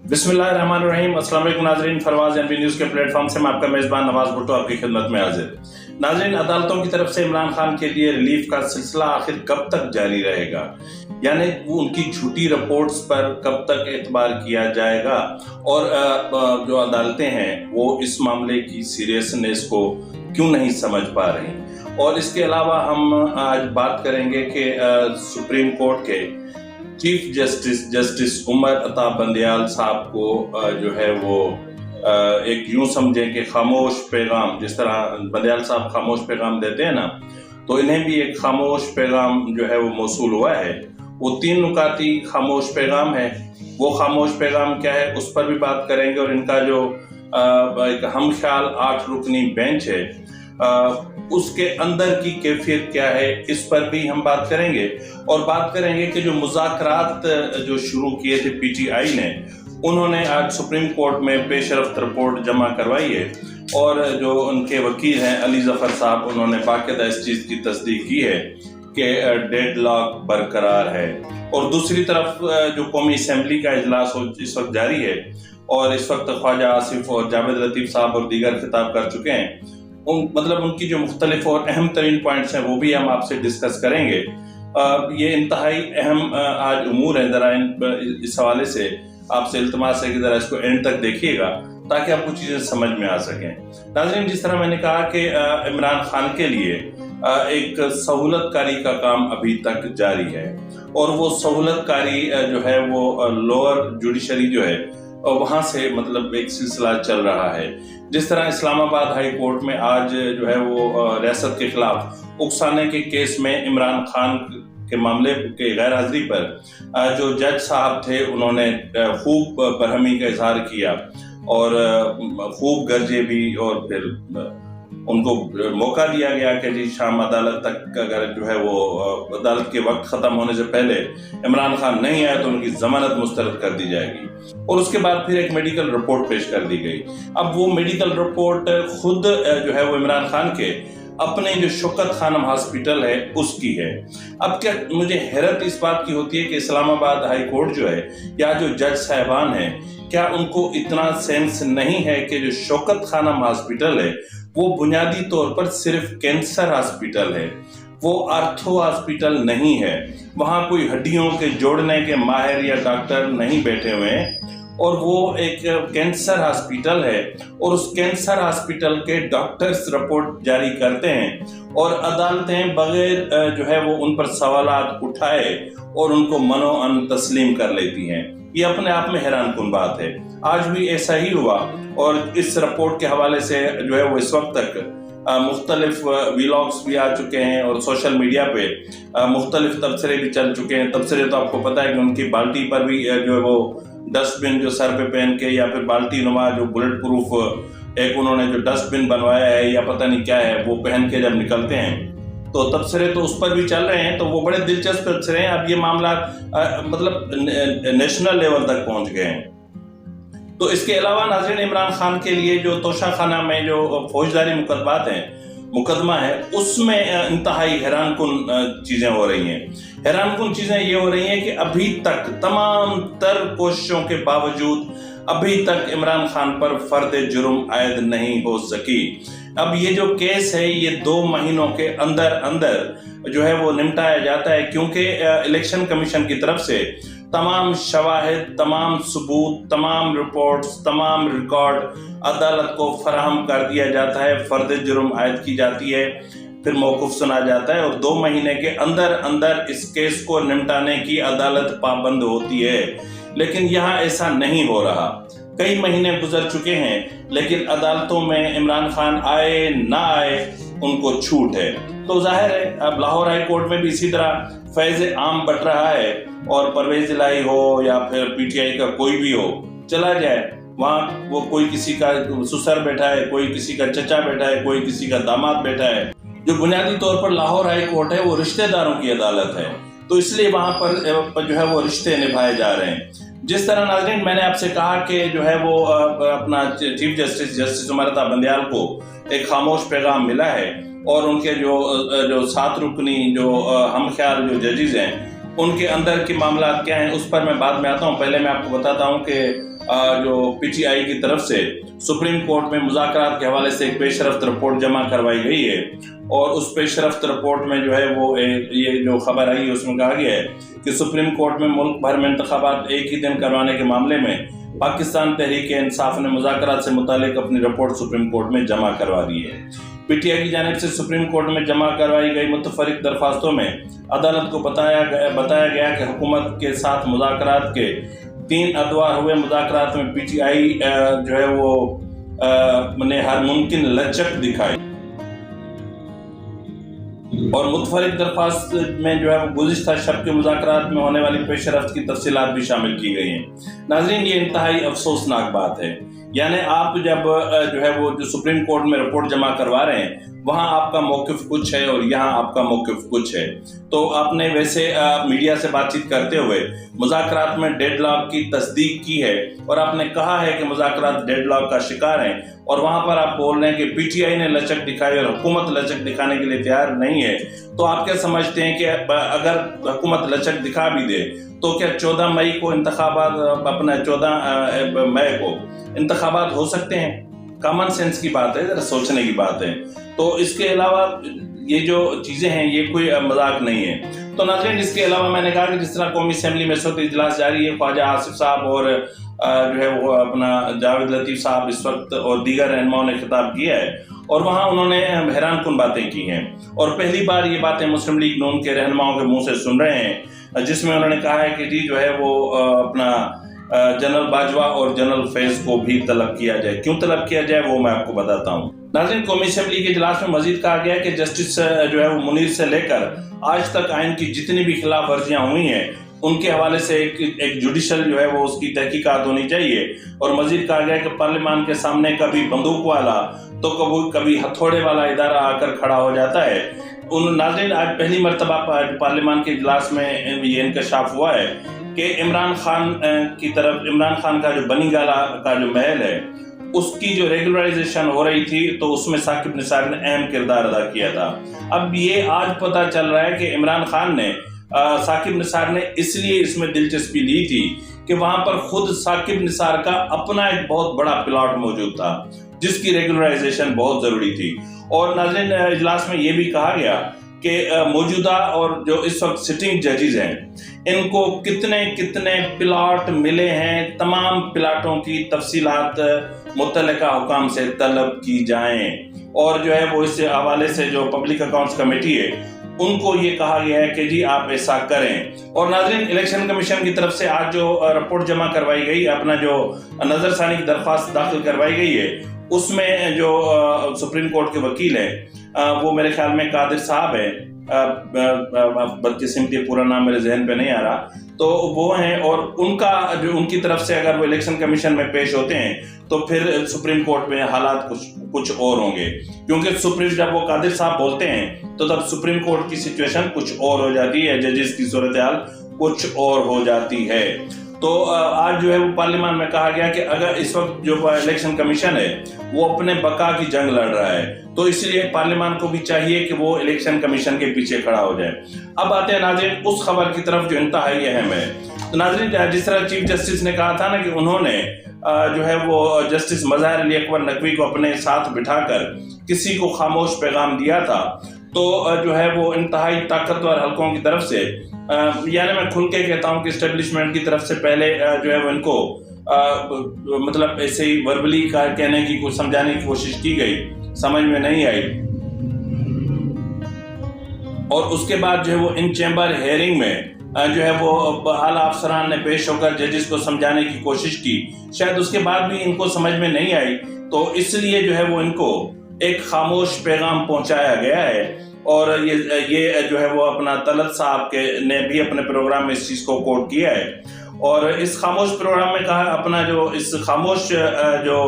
बिस्मिल्लाहिर्रहमानिर्रहीम। अस्सलाम वालेकुम नाज़रीन, फरवाज एनबी न्यूज़ के प्लेटफॉर्म से मैं आपका मेज़बान नवाज भुट्टो आपकी खिदमत में हाजिर। नाज़रीन, अदालतों की तरफ से इमरान खान के लिए रिलीफ का सिलसिला आखिर कब तक जारी रहेगा, यानी वो उनकी झूठी रिपोर्ट्स पर कब तक एतबार किया जाएगा और जो अदालतें हैं वो इस मामले की सीरियसनेस को क्यों नहीं समझ पा रही। और इसके अलावा हम आज बात करेंगे कि सुप्रीम कोर्ट के चीफ जस्टिस उमर अता बंदयाल साहब को जो है वो एक यूं समझें कि खामोश पैगाम, जिस तरह बंदयाल साहब खामोश पैगाम देते हैं ना, तो इन्हें भी एक खामोश पैगाम जो है वो मौसूल हुआ है। वो 3 नुकाती खामोश पैगाम है। वो खामोश पैगाम क्या है उस पर भी बात करेंगे, और इनका जो एक हम ख्याल 8 रुकनी बेंच है उसके अंदर की कैफियत क्या है इस पर भी हम बात करेंगे। और बात करेंगे कि जो मुज़ाकरात जो शुरू किए थे पीटीआई ने, उन्होंने आज सुप्रीम कोर्ट में पेशरफ्त रिपोर्ट जमा करवाई है, और जो उनके वकील हैं अली जफर साहब, उन्होंने बाकायदा इस चीज़ की तस्दीक की है कि डेडलॉक बरकरार है। और दूसरी तरफ जो कौमी असम्बली का इजलास इस वक्त जारी है, और इस वक्त ख्वाजा आसिफ और जावेद लतीफ़ साहब और दीगर खिताब कर चुके हैं। उनकी जो मुख्तलिफ और अहम तरीन पॉइंट्स हैं वो भी हम आपसे डिस्कस करेंगे। ये इंतहाई अहम आज उमूर है। ज़रा इस हवाले से आपसे इल्तमास है कि ज़रा इसको एंड तक देखिएगा ताकि आपको चीज़ें समझ में आ सकें। नाज़रीन, जिस तरह मैंने कहा कि इमरान खान के लिए एक सहूलतकारी का काम अभी तक जारी है, और वो सहूलतकारी जो है वो लोअर जुडिशरी जो है वहाँ से मतलब एक सिलसिला चल रहा है। जिस तरह इस्लामाबाद हाई कोर्ट में आज जो है वो रियासत के खिलाफ उकसाने के केस में इमरान खान के मामले के गैर हाजिरी पर जो जज साहब थे उन्होंने खूब बरहमी का इजहार किया और खूब गरजे भी, और फिर उनको मौका दिया गया कि जी शाम अदालत तक अगर जो है वो अदालत के वक्त ख़त्म होने से पहले इमरान खान नहीं आए तो उनकी ज़मानत मुस्तरद कर दी जाएगी। और उसके बाद फिर एक मेडिकल रिपोर्ट पेश कर दी गई। अब वो मेडिकल रिपोर्ट खुद जो है वो इमरान खान के अपने जो शौकत खानम हॉस्पिटल है उसकी है। अब क्या मुझे हैरत इस बात की होती है कि इस्लामाबाद हाई कोर्ट जो है या जो जज साहिबान हैं, क्या उनको इतना सेंस नहीं है कि जो शौकत खानम हॉस्पिटल है वो बुनियादी तौर पर सिर्फ कैंसर हॉस्पिटल है, वो आर्थो हॉस्पिटल नहीं है। वहाँ कोई हड्डियों के जोड़ने के माहिर या डॉक्टर नहीं बैठे हुए हैं, और वो एक कैंसर हॉस्पिटल है, और उस कैंसर हॉस्पिटल के डॉक्टर्स रिपोर्ट जारी करते हैं और अदालतें बगैर जो है वो उन पर सवालात उठाए और उनको मनो-अन तस्लीम कर लेती हैं। ये अपने आप में हैरानकुन बात है। आज भी ऐसा ही हुआ, और इस रिपोर्ट के हवाले से जो है वो इस वक्त तक मुख्तलिफ व्लॉग्स भी आ चुके हैं और सोशल मीडिया पे मुख्तलिफ तबसरे भी चल चुके हैं। तबसरे तो आपको पता है कि उनकी बाल्टी पर भी जो है वो डस्टबिन जो सर पे पहन के, या फिर बाल्टी नुमा जो बुलेट प्रूफ एक उन्होंने जो डस्टबिन बनवाया है या पता नहीं क्या है, वो पहन के जब निकलते हैं तो तबसरे तो उस पर भी चल रहे हैं। तो वो बड़े दिलचस्प तबसरे हैं। अब ये मामला मतलब नेशनल लेवल तक पहुंच गए हैं। तो इसके अलावा नाज़रीन, इमरान खान के लिए जो तोशाखाना में जो फौजदारी मुकदमा है उसमें इंतहाई हैरानकुन चीज़ें हो रही हैं। हैरानकुन चीज़ें ये हो रही हैं कि अभी तक तमाम तर कोशिशों के बावजूद अभी तक इमरान खान पर फर्द जुर्म आयद नहीं हो सकी। अब ये जो केस है ये 2 महीनों के अंदर अंदर जो है वो निपटाया जाता है, क्योंकि इलेक्शन कमीशन की तरफ से तमाम शवाहिद, तमाम सबूत, तमाम रिपोर्ट्स, तमाम रिकॉर्ड अदालत को फराहम कर दिया जाता है, फर्द जुर्म आयद की जाती है, फिर मौकूफ सुना जाता है, और 2 महीने के अंदर अंदर इस केस को निपटाने की अदालत पाबंद होती है। लेकिन यहाँ ऐसा नहीं हो रहा। कई महीने गुजर चुके हैं, लेकिन अदालतों में इमरान खान आए ना आए उनको छूट है। तो जाहिर है अब लाहौर हाई कोर्ट में भी इसी तरह फैज़ आम बट रहा है, और परवेज इलाही हो या फिर पीटीआई का कोई भी हो चला जाए, वहाँ वो कोई किसी का ससुर बैठा है, कोई किसी का चचा बैठा है, कोई किसी का दामाद बैठा है। जो बुनियादी तौर पर लाहौर हाई कोर्ट है वो रिश्तेदारों की अदालत है, तो इसलिए वहाँ पर जो है वो रिश्ते निभाए जा रहे हैं। जिस तरह नाज़रीन मैंने आपसे कहा कि जो है वो अपना चीफ जस्टिस उमर अता बंदयाल को एक खामोश पैगाम मिला है, और उनके जो 7 रुकनी जो हम ख्याल जो जजेस हैं उनके अंदर के मामला क्या हैं उस पर मैं बाद में आता हूँ। पहले मैं आपको बताता हूँ कि जो PTI की तरफ से सुप्रीम कोर्ट में मुज़ाकरात के हवाले से एक पेशरफ्त रिपोर्ट जमा करवाई गई है, और उस पेशरफ्त रिपोर्ट में जो है वो ये जो खबर आई है उसमें कहा गया है कि सुप्रीम कोर्ट में मुल्क भर में इंतखाबात एक ही दिन करवाने के मामले में पाकिस्तान तहरीक इंसाफ ने मुज़ाकरात से मुतालिक अपनी रिपोर्ट सुप्रीम कोर्ट में जमा करवा दी है। PTI की जानिब से सुप्रीम कोर्ट में जमा करवाई गई मुतफरिक दरख्वास्तों में अदालत को बताया गया कि हुकूमत के साथ मुज़ाकरात के 3 अदवार हुए मुज़ाकरात में PTI जो है वो ने हर मुमकिन लचक दिखाई, और मुतफरिक दरख्वास्त में जो है वो गुज़िश्ता शब के मुज़ाकरात में होने वाली पेशरफ्त की तफसीलात भी शामिल की गई हैं। नाज़रीन, ये इंतहाई अफसोसनाक बात है। यानी आप जब जो है वो जो सुप्रीम कोर्ट में रिपोर्ट जमा करवा रहे हैं, वहाँ आपका मौक़िफ़ कुछ है और यहाँ आपका मौक़िफ़ कुछ है। तो आपने वैसे मीडिया से बातचीत करते हुए मुज़ाकरात में डेडलॉक की तस्दीक की है, और आपने कहा है कि मुज़ाकरात डेडलॉक का शिकार हैं, और वहाँ पर आप बोल रहे हैं कि PTI ने लचक दिखाई और हुकूमत लचक दिखाने के लिए तैयार नहीं है। तो आप क्या समझते हैं कि अगर हुकूमत लचक दिखा भी दे तो क्या 14 मई को इंतखाबात, अपना 14 मई को इंतखाबात हो सकते हैं? कॉमन सेंस की बात है, जरा सोचने की बात है। तो इसके अलावा ये जो चीज़ें हैं ये कोई मजाक नहीं है। तो नाज़रीन, इसके अलावा मैंने कहा कि जिस तरह कौमी असेंबली में इस वक्त इजलास जारी है, ख्वाजा आसिफ साहब और जो है वो अपना जावेद लतीफ़ साहब इस वक्त और दीगर रहनुमाओं ने खिताब किया है, और वहाँ उन्होंने हैरान कुन बातें की हैं, और पहली बार ये बातें मुस्लिम लीग नून के रहनुमाओं के मुंह से सुन रहे हैं, जिसमें उन्होंने कहा है कि जी जो है वो अपना जनरल बाजवा और जनरल फैज को भी तलब किया जाए। क्यों तलब किया जाए वो मैं आपको बताता हूँ। नाज़रीन, कौमी असेंबली के इजलास में मजीद कहा गया कि जस्टिस जो है वो मुनीर से लेकर आज तक आइन की जितनी भी खिलाफ वर्जियाँ हुई हैं उनके हवाले से एक जुडिशल जो है वो उसकी तहकीकात होनी चाहिए। और मजीद कहा गया कि पार्लियामान के सामने कभी बंदूक वाला तो कभी हथौड़े वाला इदारा आकर खड़ा हो जाता है। उन नाज़रीन, आज पहली मरतबा पार्लियामान के इजलास में ये इंकशाफ हुआ है कि इमरान खान की तरफ, इमरान खान का जो बनी गाला का जो महल है उसकी जो रेगुलराइजेशन हो रही थी तो उसमें साकिब निसार ने अहम किरदार अदा किया था। अब ये आज पता चल रहा है कि इमरान खान ने साकिब निसार ने इसलिए इसमें दिलचस्पी ली थी कि वहां पर खुद साकिब निसार का अपना एक बहुत बड़ा प्लॉट मौजूद था जिसकी रेगुलराइजेशन बहुत जरूरी थी। और नाज़रीन, इजलास में ये भी कहा गया कि मौजूदा और जो इस वक्त सिटिंग जजेस हैं इनको कितने कितने प्लाट मिले हैं, तमाम प्लाटों की तफसीलात मुतल्लिका हुकाम से तलब की जाएं, और जो है वो इस हवाले से जो पब्लिक अकाउंट्स कमेटी है उनको ये कहा गया है कि जी आप ऐसा करें। और नाज़रीन, इलेक्शन कमीशन की तरफ से आज जो रिपोर्ट जमा करवाई गई, अपना जो नजरसानी की दरख्वास्त दाखिल करवाई गई है, उसमें जो सुप्रीम कोर्ट के वकील हैं वो मेरे ख्याल में कादिर साहब हैं, बदकिस्मती पूरा नाम मेरे जहन पे नहीं आ रहा, तो वो हैं, और उनका जो उनकी तरफ से अगर वो इलेक्शन कमीशन में पेश होते हैं तो फिर सुप्रीम कोर्ट में हालात कुछ और होंगे, क्योंकि जब वो कादिर साहब बोलते हैं तो तब सुप्रीम कोर्ट की सिचुएशन कुछ और हो जाती है, जजेस की सूरत हाल कुछ और हो जाती है। तो आज जो है वो पार्लियामान में कहा गया कि अगर इस वक्त जो इलेक्शन कमीशन है वो अपने बका की जंग लड़ रहा है, तो इसलिए पार्लियामान को भी चाहिए कि वो इलेक्शन कमीशन के पीछे खड़ा हो जाए। अब आते हैं नाज़रीन उस खबर की तरफ जो इंतहाई अहम है। तो नाज़रीन, जिस तरह चीफ जस्टिस ने कहा था ना कि उन्होंने जो है वो जस्टिस मज़हर अली अकबर नकवी को अपने साथ बिठाकर किसी को खामोश पैगाम दिया था, तो जो है वो इंतहाई ताकतवर हलकों की तरफ से, यानी मैं खुल के कहता हूँ कि एस्टेब्लिशमेंट की तरफ से पहले जो है वो इनको मतलब ऐसे ही वर्बली कहने की कुछ समझाने की कोशिश की गई, समझ में नहीं आई, और उसके बाद जो है वो इन चैम्बर हेयरिंग में जो है वो आला अफसरान ने पेश होकर जजेस को समझाने की कोशिश की, शायद उसके बाद भी इनको समझ में नहीं आई, तो इसलिए जो है वो इनको एक खामोश पैगाम पहुंचाया गया है। और ये जो है वो अपना तलत साहब के ने भी अपने प्रोग्राम में इस चीज़ को कोट किया है, और इस खामोश प्रोग्राम में कहा, अपना जो इस खामोश जो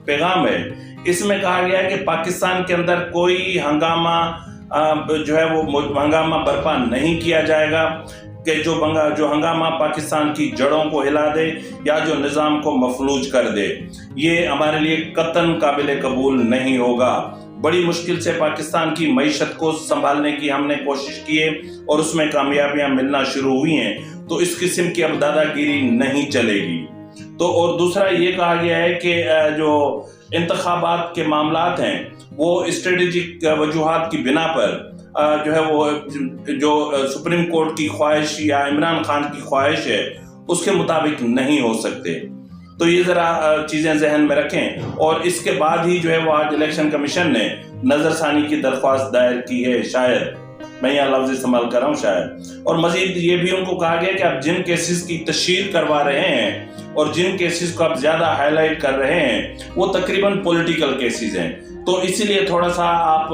पैगाम है इसमें कहा गया है कि पाकिस्तान के अंदर कोई हंगामा जो है वो हंगामा बर्पा नहीं किया जाएगा, कि जो हंगामा पाकिस्तान की जड़ों को हिला दे या जो निज़ाम को मफलूज कर दे, ये हमारे लिए कतन काबिल कबूल नहीं होगा। बड़ी मुश्किल से पाकिस्तान की मईशत को संभालने की हमने कोशिश की है और उसमें कामयाबियां मिलना शुरू हुई हैं, तो इस किस्म की अब दादागिरी नहीं चलेगी। تو اور دوسرا یہ کہا گیا ہے کہ جو انتخابات کے معاملات ہیں وہ اسٹریٹجک وجوہات کی بنا پر جو ہے وہ جو سپریم کورٹ کی خواہش یا عمران خان کی خواہش ہے اس کے مطابق نہیں ہو سکتے. تو یہ ذرا چیزیں ذہن میں رکھیں. اور اس کے بعد ہی جو ہے وہ آج الیکشن کمیشن نے نظر ثانی کی درخواست دائر کی ہے، شاید میں یہ لفظ استعمال کر رہا ہوں شاید. اور مزید یہ بھی ان کو کہا گیا کہ آپ جن کیسز کی تشہیر کروا رہے ہیں اور جن کیسز کو آپ زیادہ ہائی لائٹ کر رہے ہیں وہ تقریباً پولیٹیکل کیسز ہیں، تو اسی لیے تھوڑا سا آپ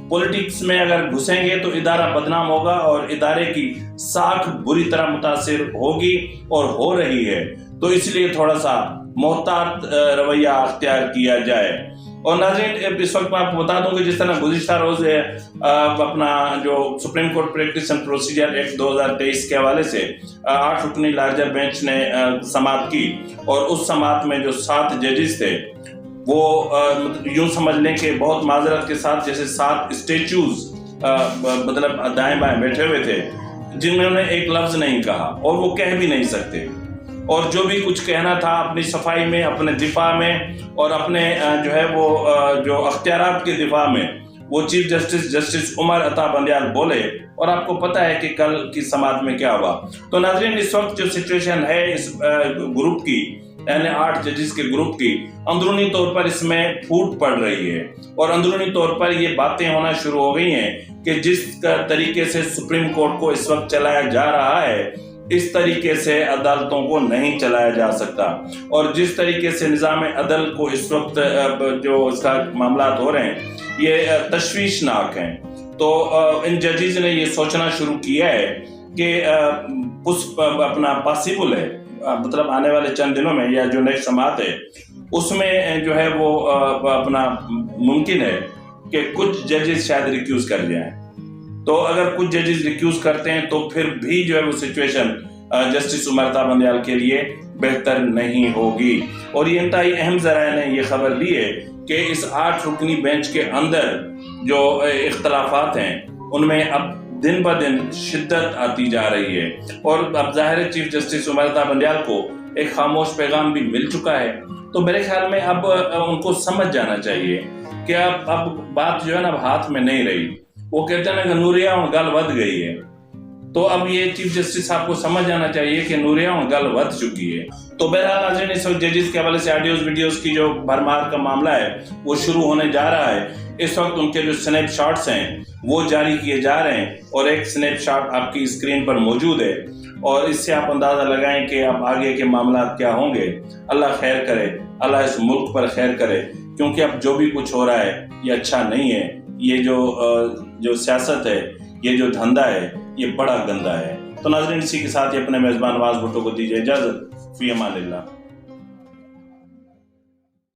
پولیٹکس میں اگر گھسیں گے تو ادارہ بدنام ہوگا اور ادارے کی ساکھ بری طرح متاثر ہوگی اور ہو رہی ہے. تو اس لیے تھوڑا سا محتاط رویہ اختیار کیا جائے. اور ناظرین اس وقت میں آپ کو بتا دوں کہ جس طرح گزشتہ روز اپنا جو supreme court practice and procedure act 2023 کے حوالے سے 8 رکنی لارجر بینچ نے سماعت کی، اور اس سماعت میں جو 7 ججز تھے وہ یوں سمجھ لیں کہ بہت معذرت کے ساتھ جیسے 7 اسٹیچوز مطلب دائیں بائیں بیٹھے ہوئے تھے جنہوں نے ایک لفظ نہیں کہا اور وہ کہہ بھی نہیں سکتے، اور جو بھی کچھ کہنا تھا اپنی صفائی میں، اپنے دفاع میں اور اپنے جو ہے وہ جو اختیارات کے دفاع میں وہ چیف جسٹس عمر عطا بندیال بولے. اور آپ کو پتہ ہے کہ کل کی سماعت میں کیا ہوا. تو ناظرین اس وقت جو سچویشن ہے اس گروپ کی، یعنی 8 ججز کے گروپ کی، اندرونی طور پر اس میں پھوٹ پڑ رہی ہے اور اندرونی طور پر یہ باتیں ہونا شروع ہو گئی ہیں کہ جس طریقے سے سپریم کورٹ کو اس وقت چلایا جا رہا ہے اس طریقے سے عدالتوں کو نہیں چلایا جا سکتا، اور جس طریقے سے نظام عدل کو اس وقت جو اس کا معاملات ہو رہے ہیں یہ تشویشناک ہیں. تو ان ججز نے یہ سوچنا شروع کیا ہے کہ اپنا پاسبل ہے، مطلب آنے والے چند دنوں میں یا جو نیکسٹ سماعت ہے اس میں جو ہے وہ اپنا ممکن ہے کہ کچھ ججز شاید ریکیوز کر جائیں. تو اگر کچھ ججز ریکیوز کرتے ہیں تو پھر بھی جو ہے وہ سچویشن جسٹس عمر عطا بندیال کے لیے بہتر نہیں ہوگی. اور یہ انتہائی اہم ذرائع نے یہ خبر دی ہے کہ اس 8 رکنی بینچ کے اندر جو اختلافات ہیں ان میں اب دن بہ دن شدت آتی جا رہی ہے، اور اب ظاہر چیف جسٹس عمر عطا بندیال کو ایک خاموش پیغام بھی مل چکا ہے. تو میرے خیال میں اب ان کو سمجھ جانا چاہیے کہ اب بات جو ہے نا اب ہاتھ میں نہیں رہی. وہ کہتے ہیں کہ نوریا اور گل ود گئی ہے، تو اب یہ چیف جسٹس صاحب کو سمجھ جانا چاہیے کہ نوریا اور گل ود چکی ہے. تو بہرحال ناظرین اس وقت ججز کے حوالے سے آڈیوز ویڈیوز کی جو بھرمار کا معاملہ ہے وہ شروع ہونے جا رہا ہے. اس وقت ان کے جو سنیپ شاٹس ہیں وہ جاری کیے جا رہے ہیں، اور ایک سنیپ شاٹ آپ کی اسکرین پر موجود ہے، اور اس سے آپ اندازہ لگائیں کہ اب آگے کے معاملات کیا ہوں گے. اللہ خیر کرے، اللہ اس ملک پر خیر کرے، کیونکہ اب جو بھی کچھ ہو رہا ہے یہ اچھا نہیں ہے. یہ جو سیاست ہے، یہ جو دھندا ہے، یہ بڑا گندا ہے. تو ناظرین اسی کے ساتھ ہی اپنے میزبان نواز بھٹو کو دیجیے اجازت. فی امان اللہ.